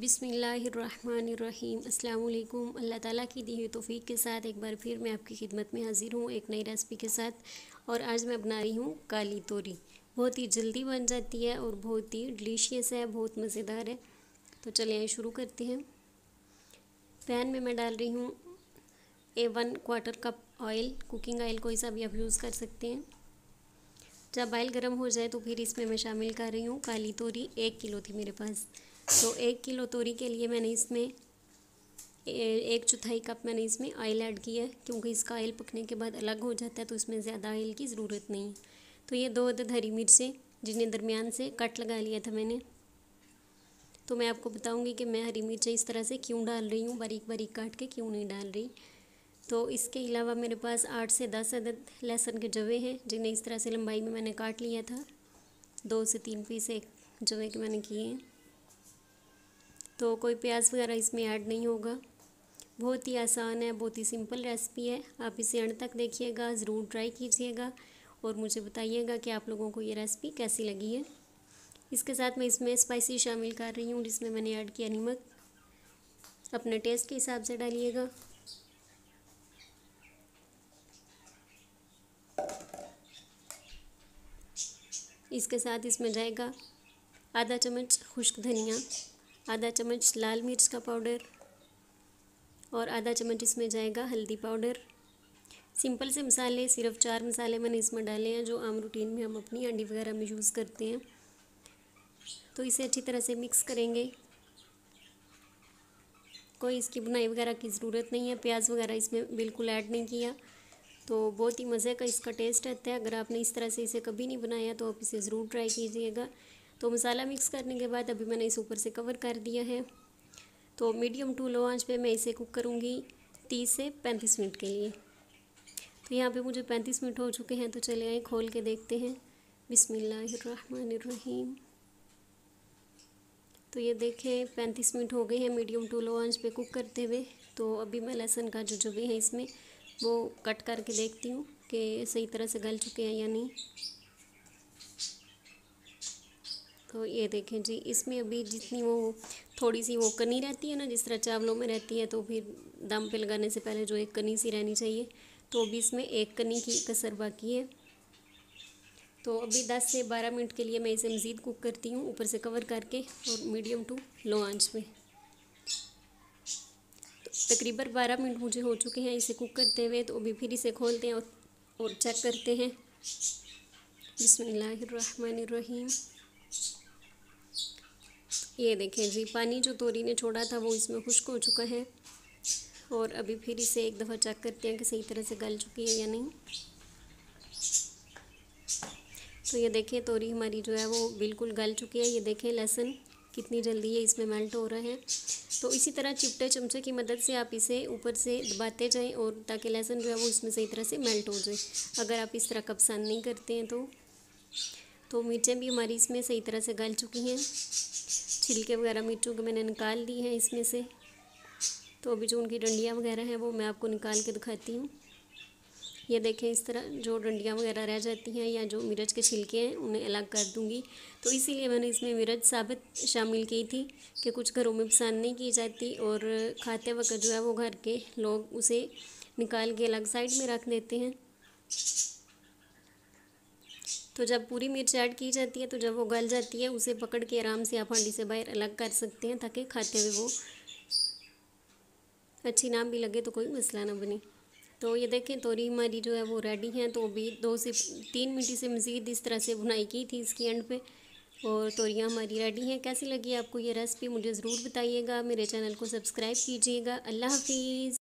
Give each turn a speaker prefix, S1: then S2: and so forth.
S1: बिस्मिल्लाहिर्रहमानिर्रहीम। अस्सलाम वालेकुम। अल्लाह ताला की दी हुई तौफ़ीक़ के साथ एक बार फिर मैं आपकी खिदमत में हाज़िर हूँ एक नई रेसिपी के साथ। और आज मैं बना रही हूँ काली तोरी। बहुत ही जल्दी बन जाती है और बहुत ही डिलीशियस है, बहुत मज़ेदार है। तो चलिए शुरू करते हैं। पैन में मैं डाल रही हूँ 1/4 कप ऑयल। कुकिंग ऑयल कोई सा भी आप यूज़ कर सकते हैं। जब ऑयल गर्म हो जाए तो फिर इसमें मैं शामिल कर रही हूँ काली तोरी। 1 किलो थी मेरे पास, तो 1 किलो तोरी के लिए मैंने इसमें 1/4 कप मैंने इसमें ऑयल ऐड किया है, क्योंकि इसका ऑयल पकने के बाद अलग हो जाता है तो इसमें ज़्यादा ऑयल की ज़रूरत नहीं है। तो ये 2 अदद हरी मिर्चें जिन्हें दरमियान से कट लगा लिया था मैंने। तो मैं आपको बताऊंगी कि मैं हरी मिर्चें इस तरह से क्यों डाल रही हूँ, बारीक बारीक काट के क्यों नहीं डाल रही। तो इसके अलावा मेरे पास 8 से 10 अदद लहसुन के जवे हैं, जिन्हें इस तरह से लंबाई में मैंने काट लिया था। 2 से 3 पीस एक जवे के मैंने किए हैं। तो कोई प्याज वगैरह इसमें ऐड नहीं होगा। बहुत ही आसान है, बहुत ही सिंपल रेसिपी है। आप इसे अंत तक देखिएगा, ज़रूर ट्राई कीजिएगा और मुझे बताइएगा कि आप लोगों को ये रेसिपी कैसी लगी है। इसके साथ मैं इसमें स्पाइसी शामिल कर रही हूँ, जिसमें मैंने ऐड किया नमक। अपने टेस्ट के हिसाब से डालिएगा। इसके साथ इसमें जाएगा आधा चम्मच खुश्क धनिया, आधा चम्मच लाल मिर्च का पाउडर और आधा चम्मच इसमें जाएगा हल्दी पाउडर। सिंपल से मसाले, सिर्फ 4 मसाले मैंने इसमें डाले हैं जो आम रूटीन में हम अपनी हांडी वगैरह में यूज़ करते हैं। तो इसे अच्छी तरह से मिक्स करेंगे। कोई इसकी बुनाई वगैरह की ज़रूरत नहीं है, प्याज वगैरह इसमें बिल्कुल ऐड नहीं किया। तो बहुत ही मज़े का इसका टेस्ट आता है। अगर आपने इस तरह से इसे कभी नहीं बनाया तो आप इसे ज़रूर ट्राई कीजिएगा। तो मसाला मिक्स करने के बाद अभी मैंने इसे ऊपर से कवर कर दिया है। तो मीडियम टू लो आंच पे मैं इसे कुक करूँगी 30 से 35 मिनट के लिए। तो यहाँ पे मुझे 35 मिनट हो चुके हैं, तो चले आए खोल के देखते हैं। बिस्मिल्लाहिर्रहमानिर्रहीम। तो ये देखें 35 मिनट हो गए हैं मीडियम टू लो आंच पे कुक करते हुए। तो अभी मैं लहसुन का जो जवे हैं इसमें वो कट करके देखती हूँ कि सही तरह से गल चुके हैं या नहीं। तो ये देखें जी, इसमें अभी जितनी वो थोड़ी सी वो कनी रहती है ना, जिस तरह चावलों में रहती है, तो फिर दम पे लगाने से पहले जो एक कनी सी रहनी चाहिए, तो अभी इसमें एक कनी की कसर बाकी है। तो अभी 10 से 12 मिनट के लिए मैं इसे मज़ीद कुक करती हूँ ऊपर से कवर करके और मीडियम टू लो आंच में। तो तकरीबन 12 मिनट मुझे हो चुके हैं इसे कुक करते हुए। तो अभी फिर इसे खोलते हैं और चेक करते हैं। बिस्मिल्लाहिर्रहमानिर्रहीम। ये देखें जी, पानी जो तोरी ने छोड़ा था वो इसमें खुश्क हो चुका है। और अभी फिर इसे एक दफ़ा चेक करते हैं कि सही तरह से गल चुकी है या नहीं। तो ये देखें तोरी हमारी जो है वो बिल्कुल गल चुकी है। ये देखें लहसुन कितनी जल्दी ये इसमें मेल्ट हो रहा है। तो इसी तरह चिपटे चमचे की मदद से आप इसे ऊपर से दबाते जाएं, और ताकि लहसुन जो है वो इसमें सही तरह से मेल्ट हो जाए। अगर आप इस तरह का पसंद नहीं करते हैं तो मिर्चें भी हमारी इसमें सही तरह से गल चुकी हैं। छिलके वगैरह मिर्चों के मैंने निकाल दी हैं इसमें से। तो अभी जो उनकी डंडियाँ वगैरह हैं वो मैं आपको निकाल के दिखाती हूँ। ये देखें इस तरह जो डंडियाँ वगैरह रह जाती हैं या जो मिर्च के छिलके हैं उन्हें अलग कर दूँगी। तो इसीलिए मैंने इसमें मिर्च साबित शामिल की थी कि कुछ घरों में पसंद नहीं की जाती और खाते वक्त जो है वो घर के लोग उसे निकाल के अलग साइड में रख देते हैं। तो जब पूरी मिर्च ऐड की जाती है तो जब वो गल जाती है उसे पकड़ के आराम से आप हांडी से बाहर अलग कर सकते हैं, ताकि खाते हुए वो अच्छी ना भी लगे तो कोई मसला ना बने। तो ये देखें तोरी हमारी जो है वो रेडी है। तो अभी 2 से 3 मिनट से मज़ीद इस तरह से बुनाई की थी इसकी एंड पे, और तोरियाँ हमारी रेडी हैं। कैसी लगी आपको ये रेसिपी मुझे ज़रूर बताइएगा। मेरे चैनल को सब्सक्राइब कीजिएगा। अल्लाह हाफिज़।